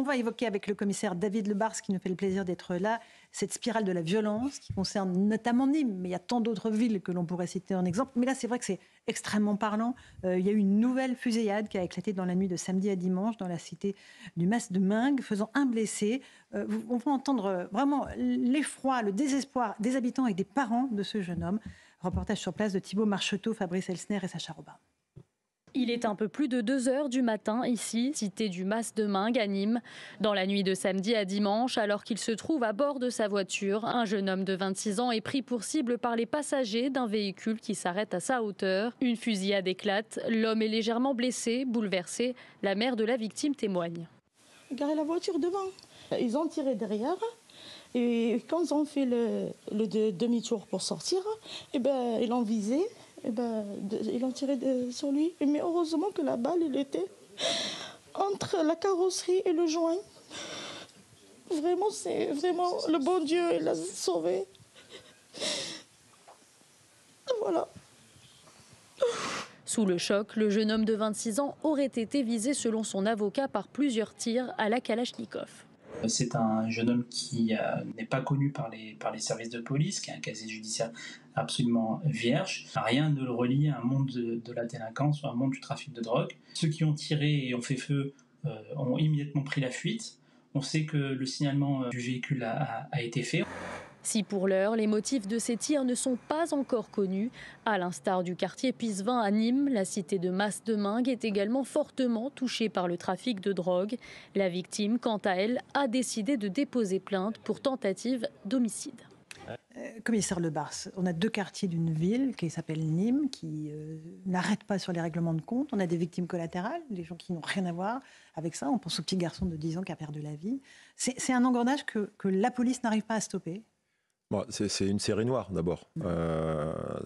On va évoquer avec le commissaire David Lebars, qui nous fait le plaisir d'être là, cette spirale de la violence qui concerne notamment Nîmes, mais il y a tant d'autres villes que l'on pourrait citer en exemple. Mais là, c'est vrai que c'est extrêmement parlant. Il y a eu une nouvelle fusillade qui a éclaté dans la nuit de samedi à dimanche dans la cité du Mas de Meung, faisant un blessé. On va entendre vraiment l'effroi, le désespoir des habitants et des parents de ce jeune homme. Reportage sur place de Thibaut Marcheteau, Fabrice Elsner et Sacha Robin. Il est un peu plus de 2 heures du matin ici, cité du Mas de Meung à Nîmes. Dans la nuit de samedi à dimanche, alors qu'il se trouve à bord de sa voiture, un jeune homme de 26 ans est pris pour cible par les passagers d'un véhicule qui s'arrête à sa hauteur. Une fusillade éclate, l'homme est légèrement blessé, bouleversé. La mère de la victime témoigne. Garé la voiture devant, ils ont tiré derrière. Et quand ils ont fait le demi-tour pour sortir, ils l'ont visé. Ils l'ont tiré sur lui. Mais heureusement que la balle, elle était entre la carrosserie et le joint. Vraiment, c'est vraiment le bon Dieu, il l'a sauvé. Voilà. Sous le choc, le jeune homme de 26 ans aurait été visé selon son avocat par plusieurs tirs à la Kalachnikov. C'est un jeune homme qui n'est pas connu par les services de police, qui a un casier judiciaire absolument vierge. Rien ne le relie à un monde de la délinquance ou à un monde du trafic de drogue. Ceux qui ont tiré et ont fait feu ont immédiatement pris la fuite. On sait que le signalement du véhicule a été fait. Si pour l'heure, les motifs de ces tirs ne sont pas encore connus, à l'instar du quartier Pisevin à Nîmes, la cité de Mas de Meung est également fortement touchée par le trafic de drogue. La victime, quant à elle, a décidé de déposer plainte pour tentative d'homicide. Commissaire Lebars, on a 2 quartiers d'une ville qui s'appelle Nîmes, qui n'arrête pas sur les règlements de compte. On a des victimes collatérales, des gens qui n'ont rien à voir avec ça. On pense au petit garçon de 10 ans qui a perdu la vie. C'est un engrenage que la police n'arrive pas à stopper. Bon, c'est une série noire d'abord.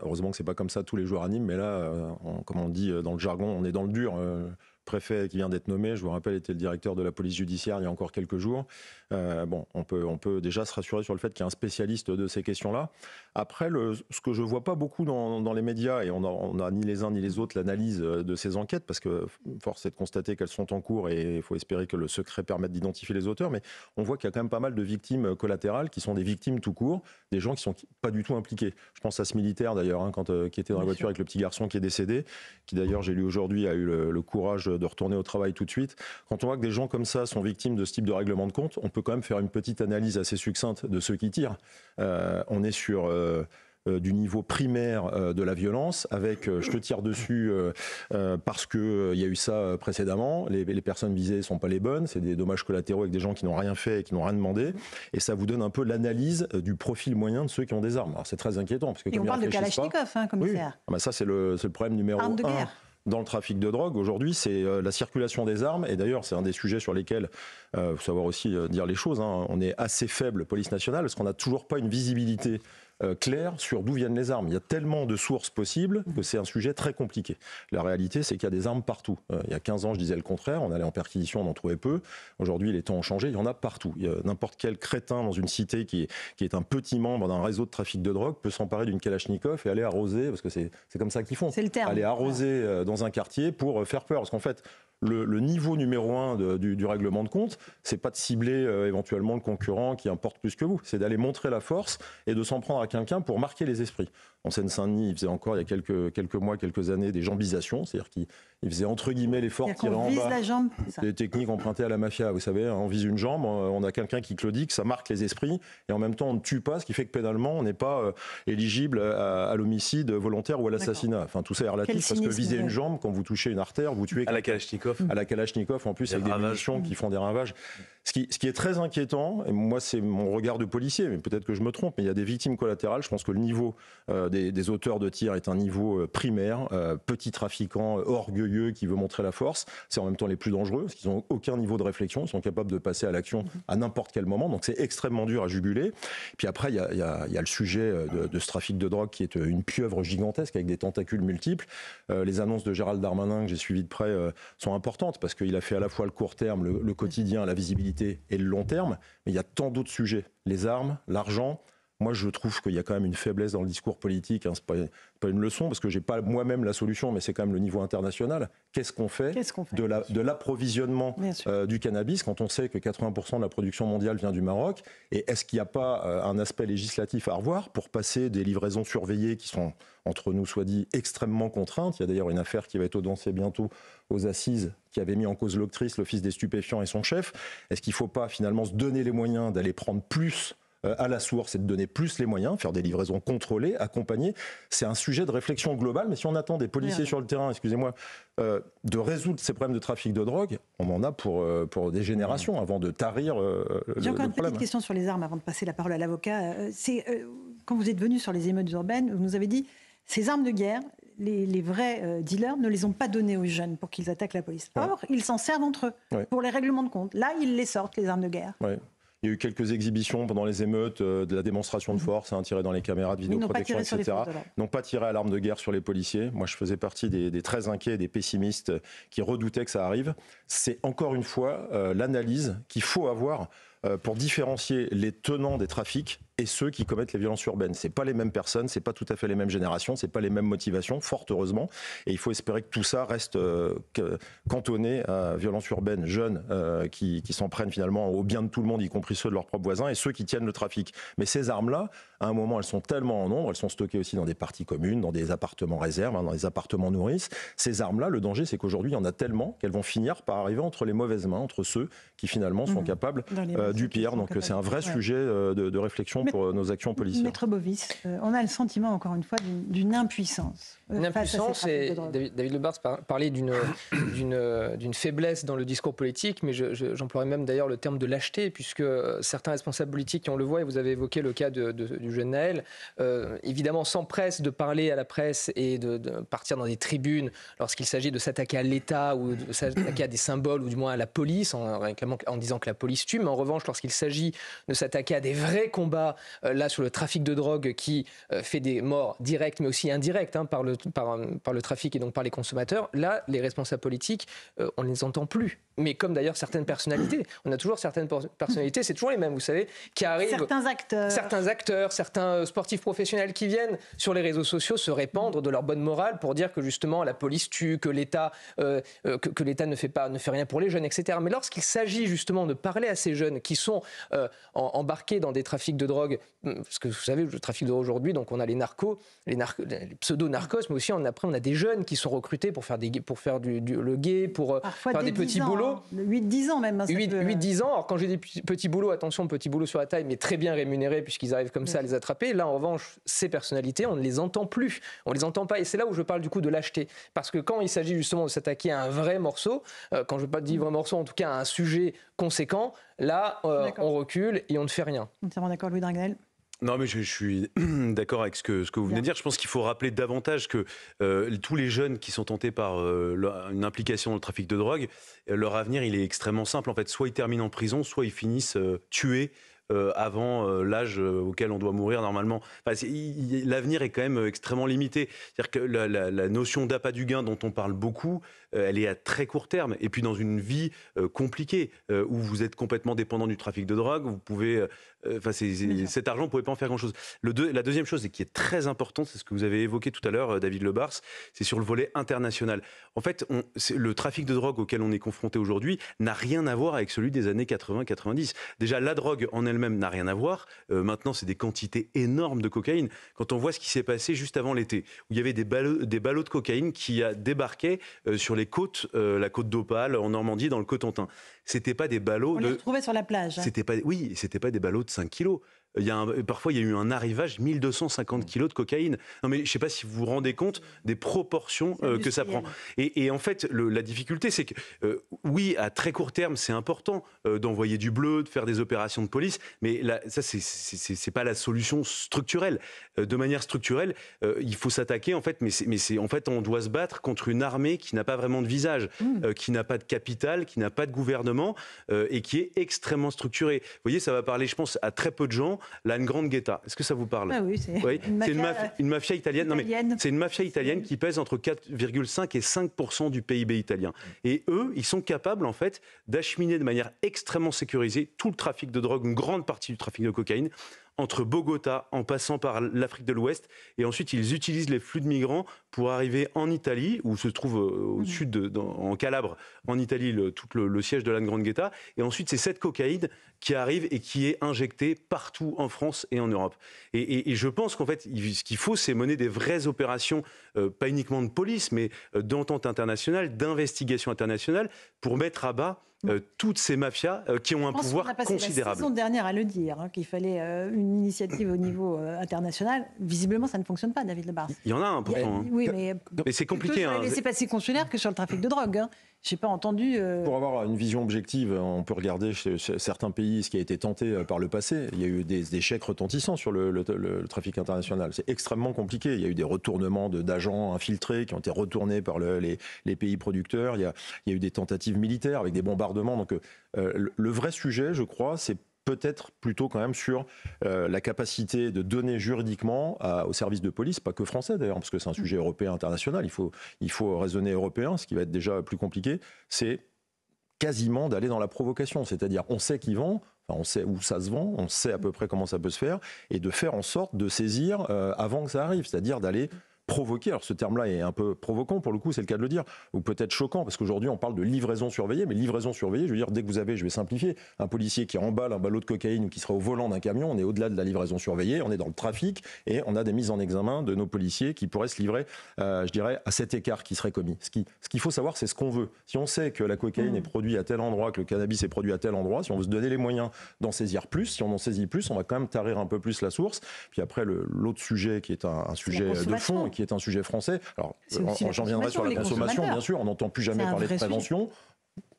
Heureusement que c'est pas comme ça tous les jours à Nîmes, mais là, comme on dit dans le jargon, on est dans le dur. Le préfet qui vient d'être nommé, je vous rappelle, était le directeur de la police judiciaire il y a encore quelques jours. On peut déjà se rassurer sur le fait qu'il y a un spécialiste de ces questions-là. Après, ce que je vois pas beaucoup dans les médias, et on a ni les uns ni les autres l'analyse de ces enquêtes, parce que force est de constater qu'elles sont en cours et il faut espérer que le secret permette d'identifier les auteurs, mais on voit qu'il y a quand même pas mal de victimes collatérales qui sont des victimes tout court, des gens qui sont pas du tout impliqués. Je pense à ce militaire d'ailleurs, qui était dans la voiture avec le petit garçon qui est décédé, qui d'ailleurs, j'ai lu aujourd'hui, a eu le courage de retourner au travail tout de suite. Quand on voit que des gens comme ça sont victimes de ce type de règlement de compte, on peut quand même faire une petite analyse assez succincte de ceux qui tirent. On est sur du niveau primaire de la violence, avec je te tire dessus parce qu'il y a eu ça précédemment, les personnes visées ne sont pas les bonnes, c'est des dommages collatéraux avec des gens qui n'ont rien fait et qui n'ont rien demandé, et ça vous donne un peu l'analyse du profil moyen de ceux qui ont des armes. Alors c'est très inquiétant. Parce que et on parle de Kalachnikov, commissaire. Oui. Ça c'est le problème numéro 1. Dans le trafic de drogue, aujourd'hui, c'est la circulation des armes. Et d'ailleurs, c'est un des sujets sur lesquels il faut savoir aussi dire les choses. On est assez faible, police nationale, parce qu'on n'a toujours pas une visibilité claire sur d'où viennent les armes. Il y a tellement de sources possibles que c'est un sujet très compliqué. La réalité, c'est qu'il y a des armes partout. Il y a 15 ans, je disais le contraire. On allait en perquisition, on en trouvait peu. Aujourd'hui, les temps ont changé. Il y en a partout. N'importe quel crétin dans une cité qui est un petit membre d'un réseau de trafic de drogue peut s'emparer d'une Kalachnikov et aller arroser, parce que c'est comme ça qu'ils font. C'est le terme. Aller arroser dans un quartier pour faire peur. Parce qu'en fait, le niveau numéro 1 du règlement de compte, c'est pas de cibler éventuellement le concurrent qui importe plus que vous. C'est d'aller montrer la force et de s'en prendre à quelqu'un pour marquer les esprits. En Seine-Saint-Denis, il faisait encore, il y a quelques mois, quelques années, des jambisations, c'est-à-dire qu'il faisait entre guillemets l'effort, tirer en bas, la jambe, des techniques empruntées à la mafia. Vous savez, on vise une jambe, on a quelqu'un qui claudique, ça marque les esprits, et en même temps on ne tue pas, ce qui fait que pénalement on n'est pas éligible à l'homicide volontaire ou à l'assassinat. Enfin, tout ça est relatif, parce que viser une jambe, quand vous touchez une artère, vous tuez... À la Kalachnikov. À la Kalachnikov, en plus, avec des munitions qui font des ravages. Ce qui est très inquiétant, et moi c'est mon regard de policier, mais peut-être que je me trompe, mais il y a des victimes collatérales. Je pense que le niveau des auteurs de tir est un niveau primaire, petit trafiquant orgueilleux qui veut montrer la force. C'est en même temps les plus dangereux, parce qu'ils n'ont aucun niveau de réflexion, ils sont capables de passer à l'action à n'importe quel moment, donc c'est extrêmement dur à juguler. Puis après, il y a le sujet de ce trafic de drogue qui est une pieuvre gigantesque avec des tentacules multiples. Les annonces de Gérald Darmanin, que j'ai suivies de près, sont importantes, parce qu'il a fait à la fois le court terme, le quotidien, la visibilité et le long terme, mais il y a tant d'autres sujets. Les armes, l'argent, Moi, je trouve qu'il y a quand même une faiblesse dans le discours politique. Hein. C'est pas une leçon, parce que j'ai pas moi-même la solution, mais c'est quand même le niveau international. Qu'est-ce qu'on fait de l'approvisionnement du cannabis quand on sait que 80% de la production mondiale vient du Maroc? Et est-ce qu'il n'y a pas un aspect législatif à revoir pour passer des livraisons surveillées qui sont, entre nous soit dit, extrêmement contraintes? Il y a d'ailleurs une affaire qui va être audientiée bientôt aux assises qui avait mis en cause l'Octrice, l'Office des stupéfiants et son chef. Est-ce qu'il ne faut pas finalement se donner les moyens d'aller prendre plus à la source et de donner plus les moyens, faire des livraisons contrôlées, accompagnées? C'est un sujet de réflexion globale, mais si on attend des policiers sur le terrain, excusez-moi, de résoudre ces problèmes de trafic de drogue, on en a pour des générations avant de tarir le problème. J'ai encore une petite question sur les armes avant de passer la parole à l'avocat. Quand vous êtes venu sur les émeutes urbaines, vous nous avez dit ces armes de guerre, les vrais dealers ne les ont pas données aux jeunes pour qu'ils attaquent la police. Or, ils s'en servent entre eux pour les règlements de compte. Là, ils les sortent, les armes de guerre. Ouais. Il y a eu quelques exhibitions pendant les émeutes, de la démonstration de force, tirée dans les caméras de vidéoprotection, etc. N'ont pas tiré à l'arme de guerre sur les policiers. Moi, je faisais partie des très inquiets, des pessimistes qui redoutaient que ça arrive. C'est encore une fois l'analyse qu'il faut avoir pour différencier les tenants des trafics et ceux qui commettent les violences urbaines. C'est pas les mêmes personnes, c'est pas tout à fait les mêmes générations, c'est pas les mêmes motivations, fort heureusement. Et il faut espérer que tout ça reste cantonné à violences urbaines jeunes qui s'en prennent finalement au bien de tout le monde, y compris ceux de leurs propres voisins, et ceux qui tiennent le trafic. Mais ces armes-là, à un moment, elles sont tellement en nombre, elles sont stockées aussi dans des parties communes, dans des appartements réserves, dans des appartements nourrices. Ces armes-là, le danger, c'est qu'aujourd'hui, il y en a tellement qu'elles vont finir par arriver entre les mauvaises mains, entre ceux qui finalement sont capables du pire. Donc c'est un vrai sujet de réflexion pour nos actions policières. Maître Bovis, on a le sentiment, encore une fois, d'une impuissance. Une impuissance, et David Lebars parlait d'une faiblesse dans le discours politique, mais j'emploierais même d'ailleurs le terme de lâcheté, puisque certains responsables politiques, on le voit, et vous avez évoqué le cas du jeune Naël, évidemment s'empressent de parler à la presse et de partir dans des tribunes lorsqu'il s'agit de s'attaquer à l'État ou de s'attaquer à des symboles, ou du moins à la police, en disant que la police tue, mais en revanche, lorsqu'il s'agit de s'attaquer à des vrais combats, là sur le trafic de drogue qui fait des morts directes mais aussi indirectes par le trafic et donc par les consommateurs, là les responsables politiques on ne les entend plus. Mais comme d'ailleurs certaines personnalités, on a toujours certaines personnalités, c'est toujours les mêmes, vous savez, qui arrivent. Certains acteurs, certains sportifs professionnels qui viennent sur les réseaux sociaux se répandre de leur bonne morale pour dire que justement la police tue, que l'État ne fait rien pour les jeunes, etc. Mais lorsqu'il s'agit justement de parler à ces jeunes qui sont embarqués dans des trafics de drogue, parce que vous savez, le trafic de drogue aujourd'hui, donc on a les narcos, les pseudo-narcos, mais aussi après on a des jeunes qui sont recrutés pour faire le guet, pour faire des petits boulots. 8-10 ans même. 8-10 ans. Alors quand j'ai des petits boulots, attention, petits boulots sur la taille, mais très bien rémunérés puisqu'ils arrivent comme ça à les attraper. Là, en revanche, ces personnalités, on ne les entend plus. On ne les entend pas. Et c'est là où je parle du coup de lâcheté. Parce que quand il s'agit justement de s'attaquer à un vrai morceau, quand je ne veux pas dire vrai morceau, en tout cas à un sujet conséquent, là, on recule et on ne fait rien. Entièrement d'accord, Louis Dragnel. Non, mais je suis d'accord avec ce que vous venez de dire. Je pense qu'il faut rappeler davantage que tous les jeunes qui sont tentés par une implication dans le trafic de drogue, leur avenir, il est extrêmement simple. En fait, soit ils terminent en prison, soit ils finissent tués avant l'âge auquel on doit mourir normalement. Enfin, l'avenir est quand même extrêmement limité. C'est-à-dire que la notion d'appât du gain dont on parle beaucoup, elle est à très court terme. Et puis dans une vie compliquée, où vous êtes complètement dépendant du trafic de drogue, vous pouvez... cet argent, vous ne pouvez pas en faire grand-chose. La deuxième chose, et qui est très importante, c'est ce que vous avez évoqué tout à l'heure, David Lebars, c'est sur le volet international. En fait, le trafic de drogue auquel on est confronté aujourd'hui n'a rien à voir avec celui des années 80-90. Déjà, la drogue en elle-même n'a rien à voir. Maintenant, c'est des quantités énormes de cocaïne. Quand on voit ce qui s'est passé juste avant l'été, où il y avait des ballots de cocaïne qui débarquaient sur les côtes, la côte d'Opale, en Normandie, dans le Cotentin. C'était pas des ballots... On les retrouvait sur la plage. C'était pas des ballots de 5 kilos. Parfois, il y a eu un arrivage 1250 kilos de cocaïne. Non, mais je ne sais pas si vous vous rendez compte des proportions que ça prend. Et en fait, la difficulté, c'est que, oui, à très court terme, c'est important d'envoyer du bleu, de faire des opérations de police, mais là, ça, c'est pas la solution structurelle. De manière structurelle, il faut s'attaquer, en fait, en fait, on doit se battre contre une armée qui n'a pas vraiment de visage, qui n'a pas de capital, qui n'a pas de gouvernement, et qui est extrêmement structurée. Vous voyez, ça va parler, je pense, à très peu de gens. La Ndrangheta, est-ce que ça vous parle? Oui, c'est une mafia italienne. Non, mais c'est une mafia italienne qui pèse entre 4,5 et 5% du PIB italien. Et eux, ils sont capables en fait d'acheminer de manière extrêmement sécurisée tout le trafic de drogue, une grande partie du trafic de cocaïne, entre Bogota, en passant par l'Afrique de l'Ouest. Et ensuite, ils utilisent les flux de migrants pour arriver en Italie, où se trouve au sud, en Calabre, en Italie, tout le siège de la Ndrangheta. Et ensuite, c'est cette cocaïne qui arrive et qui est injectée partout en France et en Europe. Et je pense qu'en fait, ce qu'il faut, c'est mener des vraies opérations, pas uniquement de police, mais d'entente internationale, d'investigation internationale, pour mettre à bas toutes ces mafias qui ont un pouvoir considérable. On a passé la saison dernière à le dire, qu'il fallait une initiative au niveau international. Visiblement, ça ne fonctionne pas, David Lebars. Il y en a un pourtant. Oui, mais c'est compliqué. Sur les laissez-passer consulaires que sur le trafic de drogue. Je n'ai pas entendu... Pour avoir une vision objective, on peut regarder chez certains pays ce qui a été tenté par le passé. Il y a eu des échecs retentissants sur le trafic international. C'est extrêmement compliqué. Il y a eu des retournements d'agents infiltrés qui ont été retournés par les pays producteurs. Il y a eu des tentatives militaires avec des bombardements. Donc le vrai sujet, je crois, c'est peut-être plutôt quand même sur la capacité de donner juridiquement aux services de police, pas que français d'ailleurs, parce que c'est un sujet européen, international, il faut raisonner européen, ce qui va être déjà plus compliqué, c'est quasiment d'aller dans la provocation, c'est-à-dire on sait qui vend, enfin, on sait où ça se vend, on sait à peu près comment ça peut se faire, et de faire en sorte de saisir avant que ça arrive, c'est-à-dire d'aller provoquer, alors ce terme-là est un peu provoquant pour le coup, c'est le cas de le dire, ou peut-être choquant, parce qu'aujourd'hui on parle de livraison surveillée, mais livraison surveillée, je veux dire, dès que vous avez, je vais simplifier, un policier qui emballe un ballot de cocaïne ou qui sera au volant d'un camion, on est au-delà de la livraison surveillée, on est dans le trafic, et on a des mises en examen de nos policiers qui pourraient se livrer, je dirais, à cet écart qui serait commis. Ce qu'il faut savoir, c'est ce qu'on veut. Si on sait que la cocaïne est produite à tel endroit, que le cannabis est produit à tel endroit, si on veut se donner les moyens d'en saisir plus, si on en saisit plus, on va quand même tarir un peu plus la source. Puis après, l'autre sujet qui est un sujet de fond et qui est un sujet français, alors, j'en viendrai sur la consommation, bien sûr, on n'entend plus jamais parler de prévention.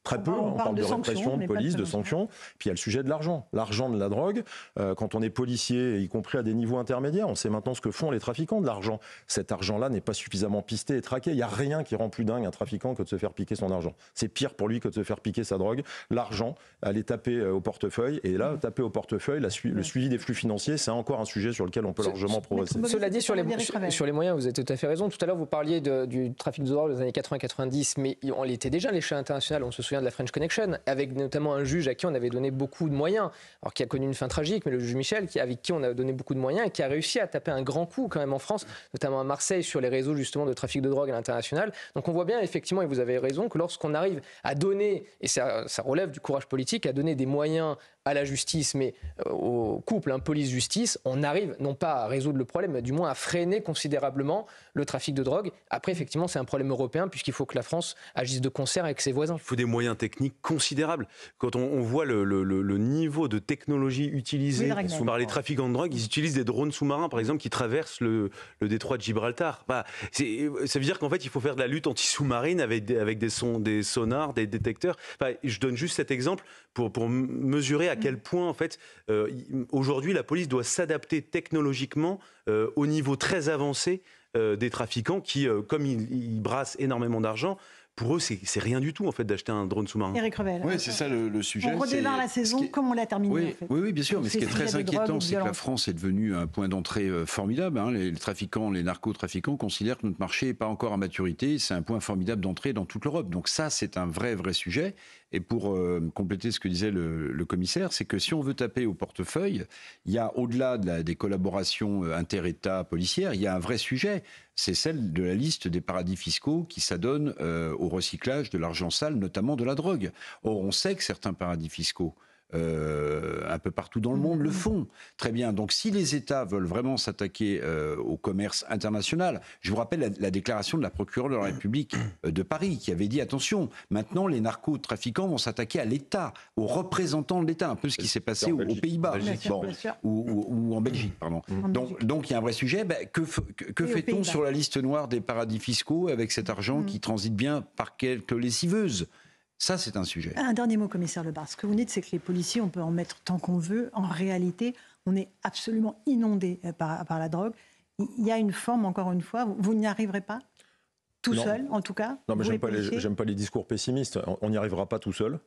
Très peu, on parle de répression, de police, de sanctions. Puis il y a le sujet de l'argent de la drogue. Quand on est policier, y compris à des niveaux intermédiaires, on sait maintenant ce que font les trafiquants de l'argent. Cet argent-là n'est pas suffisamment pisté et traqué. Il n'y a rien qui rend plus dingue un trafiquant que de se faire piquer son argent. C'est pire pour lui que de se faire piquer sa drogue. L'argent, aller taper au portefeuille. Et là, taper au portefeuille, le suivi des flux financiers, c'est encore un sujet sur lequel on peut largement progresser. Cela dit, sur les moyens, vous avez tout à fait raison. Tout à l'heure, vous parliez du trafic de drogue des années 80-90, mais on l'était déjà à l'échelle internationale. On se souvient de la French Connection, avec notamment un juge à qui on avait donné beaucoup de moyens, alors qui a connu une fin tragique, mais le juge Michel, avec qui on a donné beaucoup de moyens et qui a réussi à taper un grand coup quand même en France, notamment à Marseille, sur les réseaux justement de trafic de drogue à l'international. Donc on voit bien effectivement, et vous avez raison, que lorsqu'on arrive à donner, et ça relève du courage politique, à donner des moyens à la justice, mais au couple, police-justice, on arrive non pas à résoudre le problème, mais du moins à freiner considérablement le trafic de drogue. Après, effectivement, c'est un problème européen, puisqu'il faut que la France agisse de concert avec ses voisins. Il faut des moyens techniques considérables. Quand on voit le niveau de technologie utilisé par les trafiquants de drogue, ils utilisent des drones sous-marins, par exemple, qui traversent le détroit de Gibraltar. Ça veut dire qu'en fait, il faut faire de la lutte anti-sous-marine avec des sonars, des détecteurs. Je donne juste cet exemple pour mesurer à quel point, en fait, aujourd'hui, la police doit s'adapter technologiquement au niveau très avancé des trafiquants qui, comme ils brassent énormément d'argent, pour eux, c'est rien du tout, en fait, d'acheter un drone sous-marin. Éric Revel. Oui, c'est ça le sujet. On redémarre la saison comme on l'a terminée. Oui, en fait. oui, bien sûr. Mais ce qui est très inquiétant, c'est que la France est devenue un point d'entrée formidable. Les trafiquants, les narcotrafiquants considèrent que notre marché n'est pas encore à maturité. C'est un point formidable d'entrée dans toute l'Europe. Donc ça, c'est un vrai sujet. Et pour compléter ce que disait le commissaire, c'est que si on veut taper au portefeuille, il y a, au-delà des collaborations inter-États policières, il y a un vrai sujet. C'est celle de la liste des paradis fiscaux qui s'adonnent au recyclage de l'argent sale, notamment de la drogue. Or, on sait que certains paradis fiscaux, un peu partout dans le monde, le font. Très bien. Donc, si les États veulent vraiment s'attaquer au commerce international, je vous rappelle la déclaration de la procureure de la République de Paris, qui avait dit, attention, maintenant, les narcotrafiquants vont s'attaquer à l'État, aux représentants de l'État, un peu ce qui s'est passé aux Pays-Bas, ou en Belgique, pardon. Donc, il y a un vrai sujet. Que fait-on sur la liste noire des paradis fiscaux avec cet argent qui transite bien par quelques lessiveuses ? Ça, c'est un sujet. Un dernier mot, commissaire Lebars. Ce que vous dites, c'est que les policiers, on peut en mettre tant qu'on veut. En réalité, on est absolument inondé par la drogue. Il y a une forme, encore une fois, vous n'y arriverez pas tout seul, en tout cas. Non, mais j'aime pas les discours pessimistes. On n'y arrivera pas tout seul.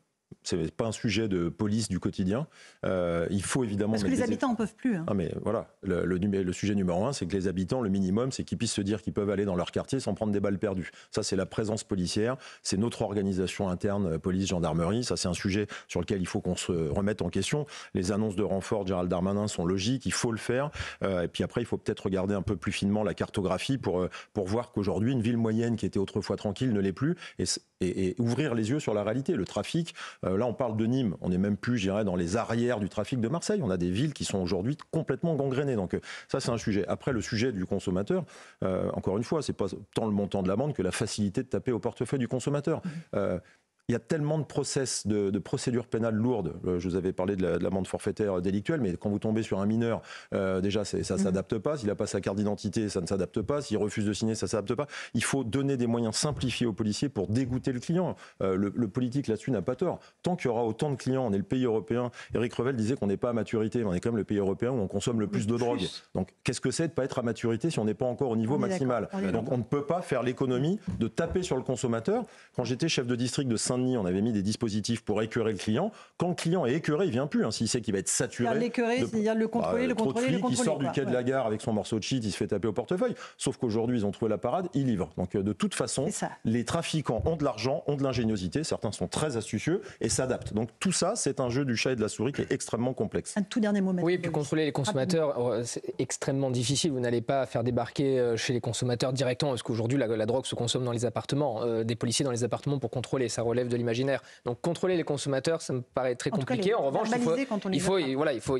c'est pas un sujet de police du quotidien. Il faut évidemment... Parce que les habitants n'en peuvent plus. Hein. Ah mais voilà, le sujet numéro 1, c'est que les habitants, le minimum, c'est qu'ils puissent se dire qu'ils peuvent aller dans leur quartier sans prendre des balles perdues. Ça, c'est la présence policière, c'est notre organisation interne, police, gendarmerie. Ça, c'est un sujet sur lequel il faut qu'on se remette en question. Les annonces de renfort de Gérald Darmanin sont logiques, il faut le faire. Et puis après, il faut peut-être regarder un peu plus finement la cartographie pour voir qu'aujourd'hui, une ville moyenne qui était autrefois tranquille ne l'est plus et ouvrir les yeux sur la réalité. Le trafic, là, on parle de Nîmes, on n'est même plus, je dirais, dans les arrières du trafic de Marseille. On a des villes qui sont aujourd'hui complètement gangrénées. Donc ça, c'est un sujet. Après, le sujet du consommateur, encore une fois, c'est pas tant le montant de l'amende que la facilité de taper au portefeuille du consommateur. Il y a tellement de de procédures pénales lourdes. Je vous avais parlé de l'amende forfaitaire délictuelle, mais quand vous tombez sur un mineur, déjà, ça ne s'adapte pas. S'il n'a pas sa carte d'identité, ça ne s'adapte pas. S'il refuse de signer, ça ne s'adapte pas. Il faut donner des moyens simplifiés aux policiers pour dégoûter le client. Le politique, là-dessus, n'a pas tort. Tant qu'il y aura autant de clients, on est le pays européen. Éric Revel disait qu'on n'est pas à maturité, mais on est quand même le pays européen où on consomme le plus de drogue. Donc, qu'est-ce que c'est de ne pas être à maturité si on n'est pas encore au niveau maximal ? Donc, on ne peut pas faire l'économie de taper sur le consommateur. Quand j'étais chef de district de Saint-Denis, on avait mis des dispositifs pour écœurer le client. Quand le client est écœuré, il ne vient plus. S'il sait qu'il va être saturé. L'écœurer, c'est-à-dire le contrôler, le contrôler. Il sort du quai de la gare avec son morceau de shit, il se fait taper au portefeuille. Sauf qu'aujourd'hui, ils ont trouvé la parade, ils livrent. Donc de toute façon, les trafiquants ont de l'argent, ont de l'ingéniosité. Certains sont très astucieux et s'adaptent. Donc tout ça, c'est un jeu du chat et de la souris qui est extrêmement complexe. Un tout dernier mot. Oui, et puis contrôler les consommateurs, c'est extrêmement difficile. Vous n'allez pas faire débarquer chez les consommateurs directement, parce qu'aujourd'hui, la drogue se consomme dans les appartements. Des policiers dans les appartements pour contrôler, ça relève de l'imaginaire. Donc contrôler les consommateurs, ça me paraît très compliqué. En revanche,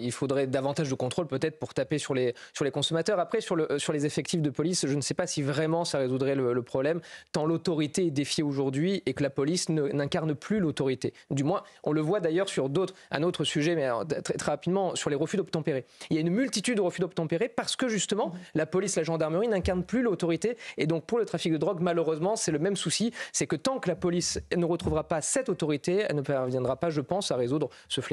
il faudrait davantage de contrôle peut-être pour taper sur les consommateurs. Après, sur les effectifs de police, je ne sais pas si vraiment ça résoudrait le problème, tant l'autorité est défiée aujourd'hui et que la police n'incarne plus l'autorité. Du moins, on le voit d'ailleurs sur un autre sujet, mais très, très rapidement, sur les refus d'obtempérer. Il y a une multitude de refus d'obtempérer parce que justement, la police, la gendarmerie n'incarnent plus l'autorité. Et donc pour le trafic de drogue, malheureusement, c'est le même souci. C'est que tant que la police ne retrouvera pas cette autorité, elle ne parviendra pas, je pense, à résoudre ce fléau.